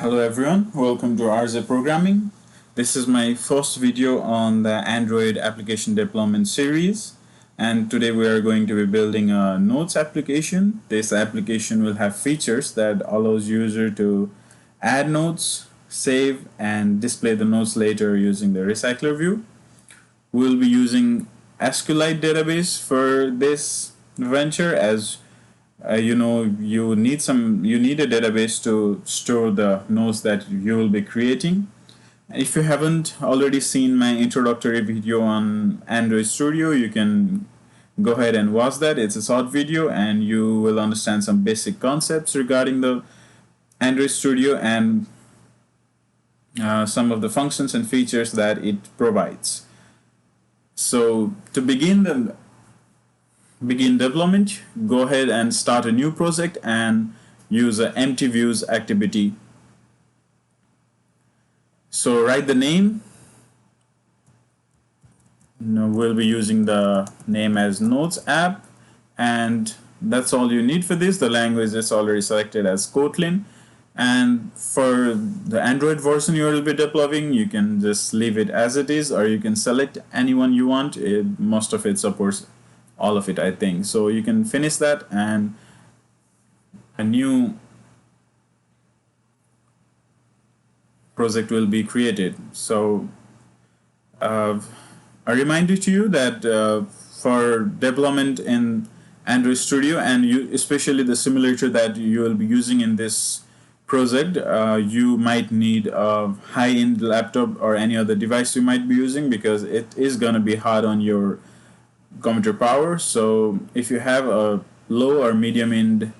Hello everyone, welcome to RZ Programming. This is my first video on the Android application deployment series, and today we are going to be building a notes application. This application will have features that allows user to add notes, save and display the notes later using the recycler view. We'll be using SQLite database for this venture, as you need a database to store the nodes that you will be creating. If you haven't already seen my introductory video on Android Studio, you can go ahead and watch that. It's a short video and you will understand some basic concepts regarding the Android Studio and some of the functions and features that it provides. So to begin development, go ahead and start a new project and use an empty views activity. So write the name. We'll be using the name as Notes app, and that's all you need for this. The language is already selected as Kotlin, and for the Android version you will be deploying, you can just leave it as it is, or you can select anyone you want. Most of it supports all of it, I think. So you can finish that and a new project will be created. So a reminder to you that for deployment in Android Studio, and especially the simulator that you will be using in this project, you might need a high-end laptop or any other device you might be using, because it is going to be hard on your computer power. So if you have a low or medium end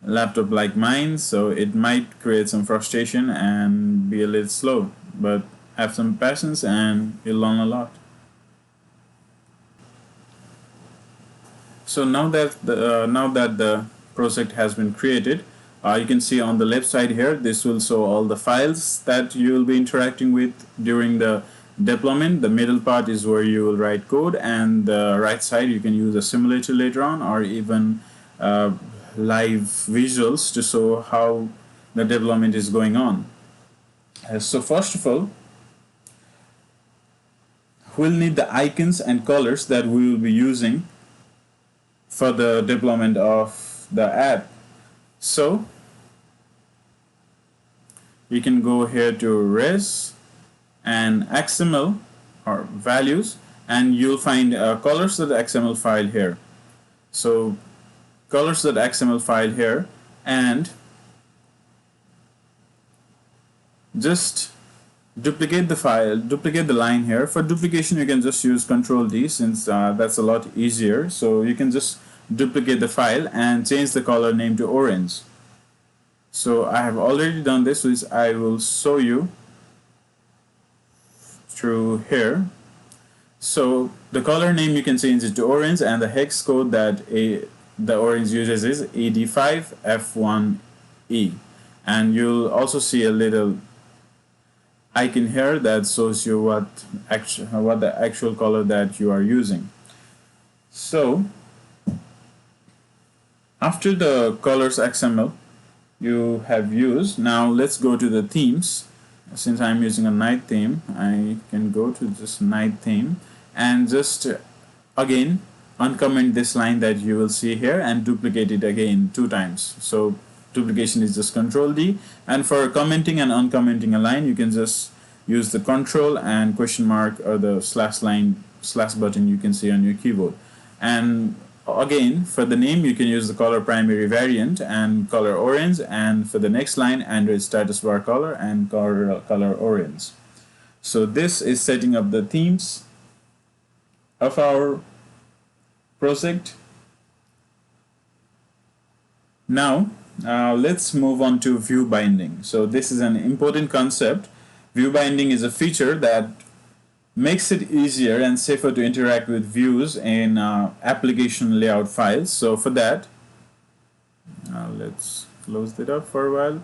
laptop like mine, so it might create some frustration and be a little slow, but have some patience and you'll learn a lot. So now that the project has been created, you can see on the left side here, this will show all the files that you will be interacting with during the deployment. The middle part is where you will write code, and the right side you can use a simulator later on, or even live visuals to show how the development is going on. So first of all, we'll need the icons and colors that we will be using for the deployment of the app. So you can go here to res and XML or values, and you'll find colors.xml file here. So colors.xml file here, and just duplicate the line here. For duplication you can just use Ctrl+D, since that's a lot easier. So you can just duplicate the file and change the color name to orange. So I have already done this, which I will show you through here. So the color name you can change it to orange, and the hex code that the orange uses is ED5F1E, and you'll also see a little icon here that shows you what the actual color that you are using. So after the colors XML you have used, now let's go to the themes. Since I'm using a night theme, I can go to this night theme and just again uncomment this line that you will see here and duplicate it again 2 times. So duplication is just Ctrl+D, and for commenting and uncommenting a line you can just use the Control and question mark or the slash button you can see on your keyboard. And again, for the name you can use the color primary variant and color orange, and for the next line Android status bar color and color orange. So this is setting up the themes of our project. Now let's move on to view binding. So this is an important concept. View binding is a feature that makes it easier and safer to interact with views in application layout files. So for that, let's close that up for a while.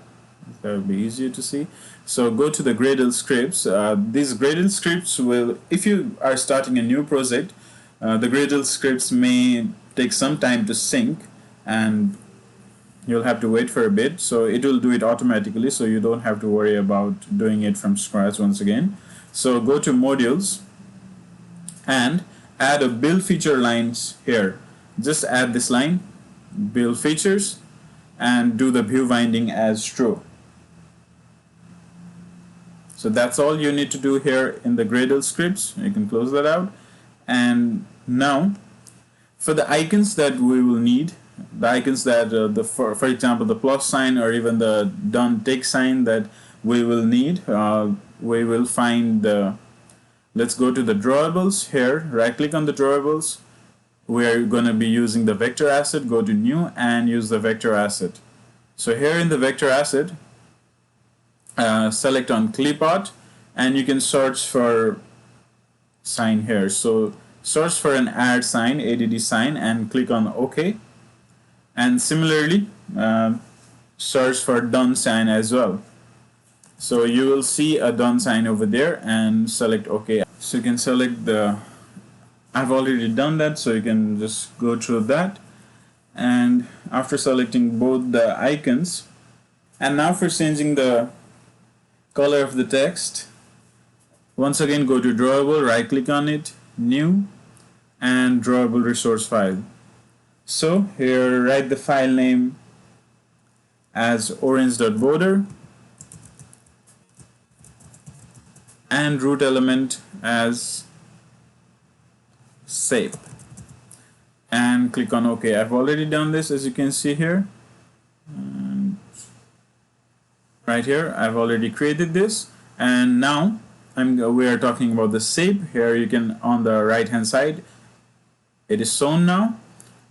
That will be easier to see. So go to the Gradle scripts. These Gradle scripts will, if you are starting a new project, the Gradle scripts may take some time to sync, and you'll have to wait for a bit. So it will do it automatically, so you don't have to worry about doing it from scratch once again. So go to modules and add a build feature lines here. Just add this line, build features, and do the view binding as true. So that's all you need to do here in the Gradle scripts. You can close that out. And now for the icons that we will need, the icons that for example the plus sign or even the done tick sign that we will need, we will find the, let's go to the drawables here, right click on the drawables. We are going to be using the vector asset, go to new and use the vector asset. So here in the vector asset, select on clipart and you can search for sign here. So search for an add sign, add sign, and click on OK. And similarly, search for done sign as well. So you will see a done sign over there and select OK. So you can select the, I've already done that, so you can just go through that. And after selecting both the icons, and now for changing the color of the text, once again go to drawable, right click on it, new, and drawable resource file. So here write the file name as orange.border and root element as shape and click on OK. I've already done this, as you can see here. And right here I've already created this, and now we are talking about the shape. Here you can, on the right hand side, it is shown now,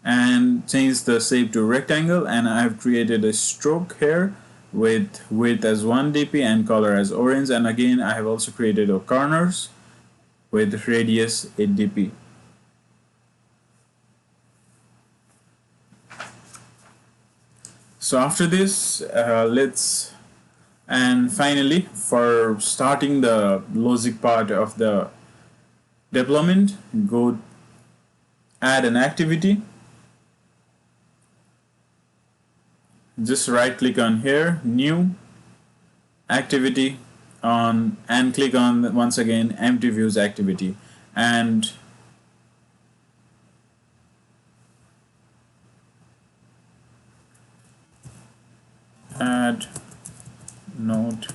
and change the shape to rectangle, and I have created a stroke here with width as 1 dp and color as orange, and again I have also created a corners with radius 8 dp. So after this, and finally, for starting the logic part of the deployment, go add an activity. Just right click on here, new activity on, and click on once again empty views activity, and add node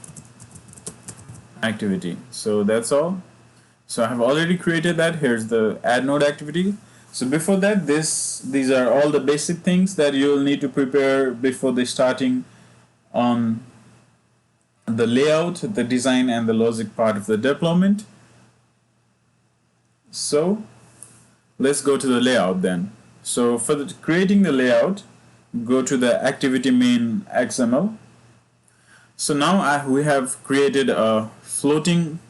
activity. So that's all. So I have already created that. Here's the add node activity. So before that, these are all the basic things that you'll need to prepare before the starting on the layout, the design, and the logic part of the deployment. So let's go to the layout then. So for creating the layout, go to the activity main XML. So now we have created a floating.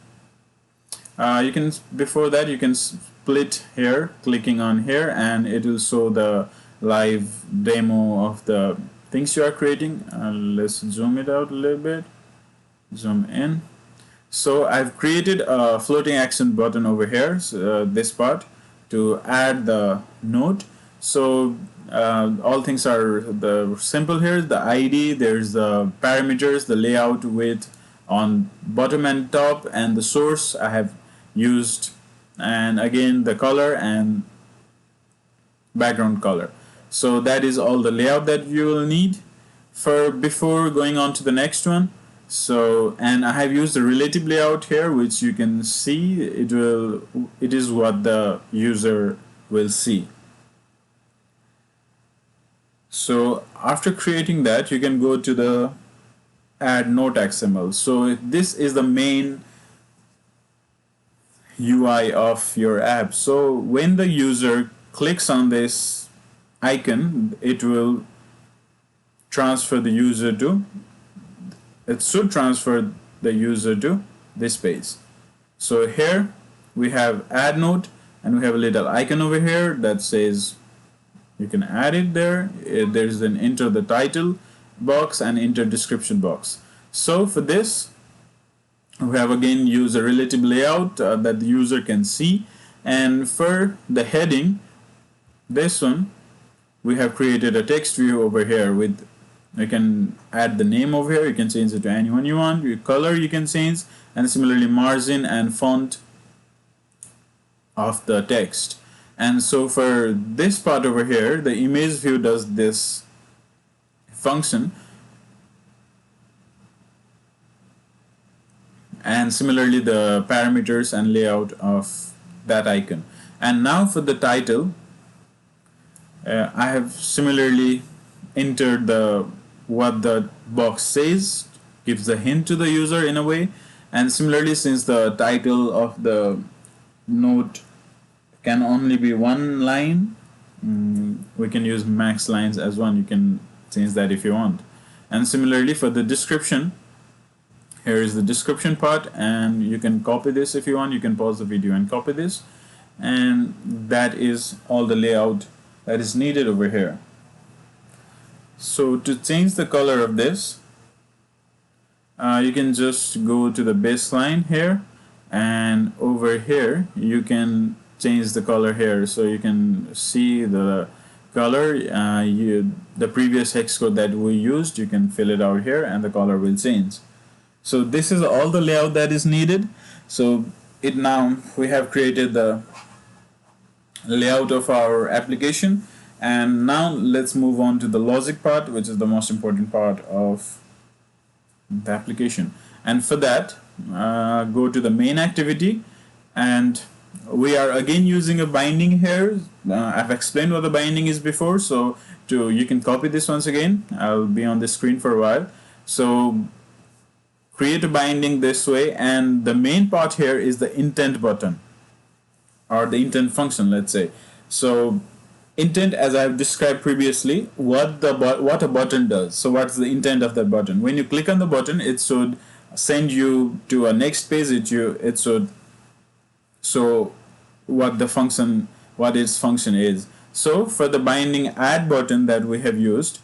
Before that you can split here, clicking on here, and it will show the live demo of the things you are creating. Let's zoom it out a little bit, zoom in. So I've created a floating action button over here, so, this part, to add the node. So all things are the simple here. The ID, there's the parameters, the layout, width on bottom and top, and the source I have used, and again the color and background color. So that is all the layout that you will need for before going on to the next one. So, and I have used the relative layout here, which you can see it is what the user will see. So after creating that, you can go to the add node XML. So this is the main UI of your app. So when the user clicks on this icon, it will transfer the user to, it should transfer the user to this page. So here we have add node, and we have a little icon over here that says you can add it there. There's an enter the title box and enter description box. So for this, we have again used a relative layout that the user can see, and for the heading, this one, we have created a text view over here with You can add the name over here. You can change it to anyone you want. Your color you can change, and similarly margin and font of the text. And so for this part over here, the image view does this function, and similarly the parameters and layout of that icon. And now for the title, I have similarly entered the what the box says, gives a hint to the user in a way. And similarly, since the title of the note can only be one line, we can use max lines as one. You can change that if you want. And similarly for the description, here is the description part, and you can copy this if you want. You can pause the video and copy this, and that is all the layout that is needed over here. So to change the color of this, you can just go to the baseline here, and over here you can change the color here. So you can see the color, the previous hex code that we used, you can fill it out here and the color will change. So this is all the layout that is needed. So now we have created the layout of our application, and now let's move on to the logic part, which is the most important part of the application. And for that, go to the main activity, and we are again using a binding here. I've explained what the binding is before, so you can copy this once again. I'll be on the screen for a while. So create a binding this way, and the main part here is the intent button, or the intent function, let's say. So intent, as I've described previously, what a button does. So what's the intent of that button? When you click on the button, it should send you to a next page. It should show what its function is. So for the binding add button that we have used,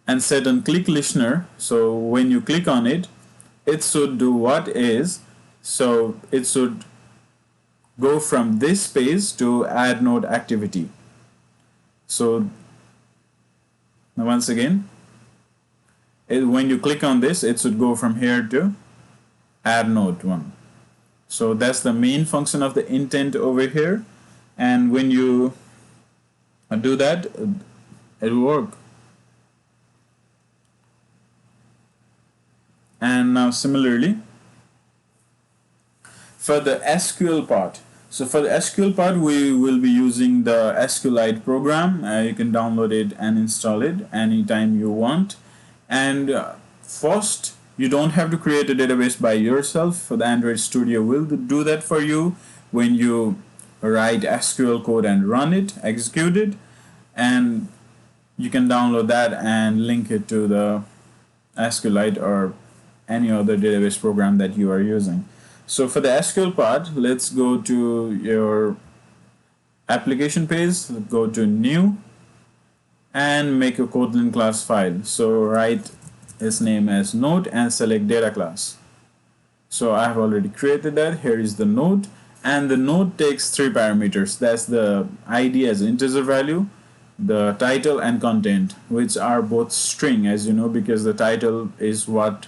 and set on click listener, so when you click on it, it should do what is, so it should go from this page to add node activity. So now once again, when you click on this, it should go from here to add node 1. So that's the main function of the intent over here, and when you do that, it will work. And now similarly for the SQL part. So for the SQL part, we will be using the SQLite program. You can download it and install it anytime you want. And first, you don't have to create a database by yourself. For the Android Studio will do that for you when you write SQL code and run it, execute it, and you can download that and link it to the SQLite or any other database program that you are using. So for the SQL part, let's go to your application page, go to new, and make a Kotlin class file. So write its name as node and select data class. So I have already created that. Here is the node, and the node takes 3 parameters. That's the ID as integer value, the title, and content, which are both string, as you know, because the title is what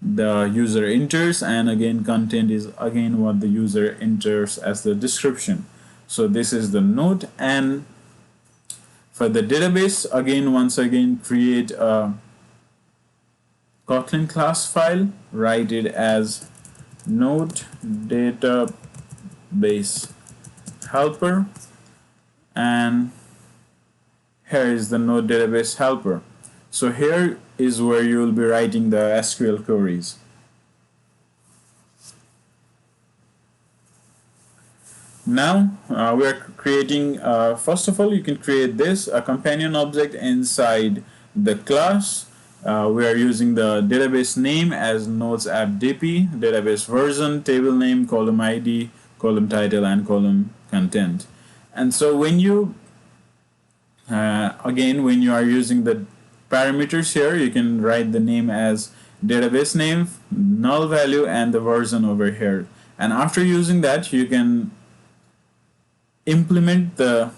the user enters, and again content is again what the user enters as the description. So this is the node. And for the database, once again create a Kotlin class file, write it as node database helper, and here is the node database helper. So here is where you will be writing the SQL queries. Now we are creating, first of all, you can create a companion object inside the class. We are using the database name as nodes app.dp, database version, table name, column ID, column title, and column content. And so when you when you are using the parameters here, you can write the name as database name, null value, and the version over here. And after using that, you can implement the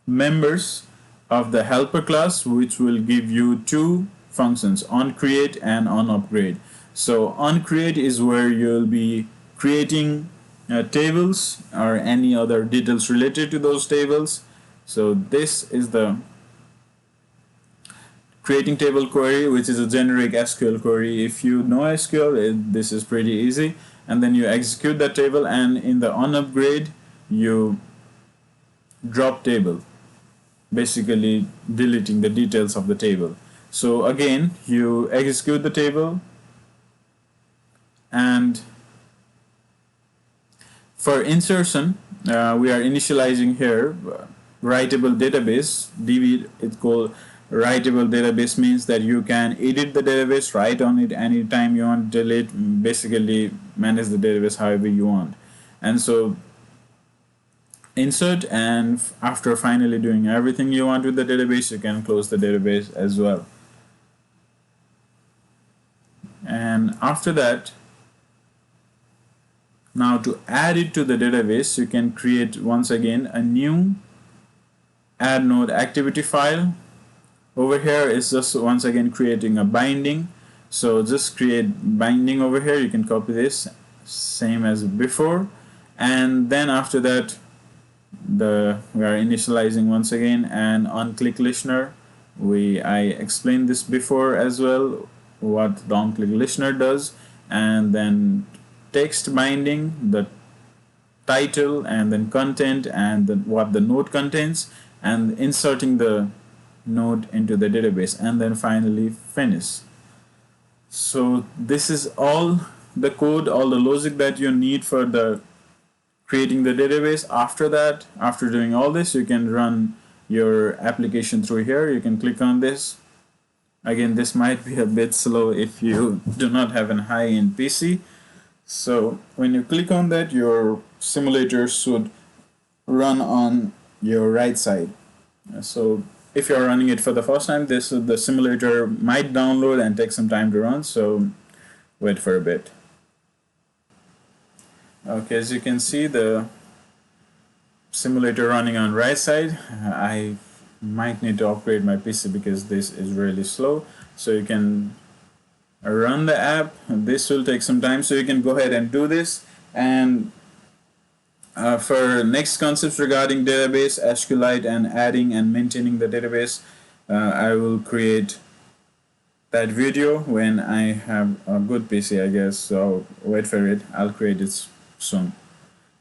members of the helper class, which will give you two functions, onCreate and onUpgrade. So onCreate is where you'll be creating tables or any other details related to those tables. So this is the creating table query, which is a generic SQL query. If you know SQL, this is pretty easy. And then you execute that table, and in the onUpgrade, you drop table, basically deleting the details of the table. So again, you execute the table, and for insertion, we are initializing here writable database. DB, it's called writable database, means that you can edit the database, write on it anytime you want, delete, basically manage the database however you want. And so insert, and after finally doing everything you want with the database, you can close the database as well. And after that, now to add it to the database, you can create once again a new add node activity file. Over here is just once again creating a binding. So just create binding over here. You can copy this, same as before. And then after that, we are initializing once again an onClick listener. I explained this before as well, what the onClick listener does. And then text binding, the title, and then content, and what the node contains, and inserting the node into the database, and then finally finish. So this is all the code, all the logic that you need for the creating the database. After that, after doing all this, you can run your application through here. You can click on this. Again, this might be a bit slow if you do not have an high-end PC. So when you click on that, your simulator should run on your right side. So if you're running it for the first time, the simulator might download and take some time to run, so wait for a bit. Okay, as you can see, the simulator running on right side. I might need to upgrade my PC because this is really slow. So you can run the app. This will take some time, so you can go ahead and do this. And for next concepts regarding database, SQLite, and adding and maintaining the database, I will create that video when I have a good PC, I guess. So wait for it. I'll create it soon.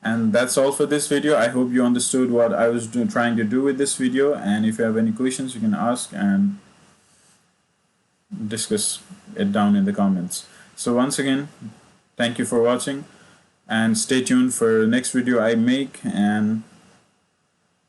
And that's all for this video. I hope you understood what I was trying to do with this video. And if you have any questions, you can ask and discuss it down in the comments. So once again, thank you for watching. And stay tuned for next video I make, and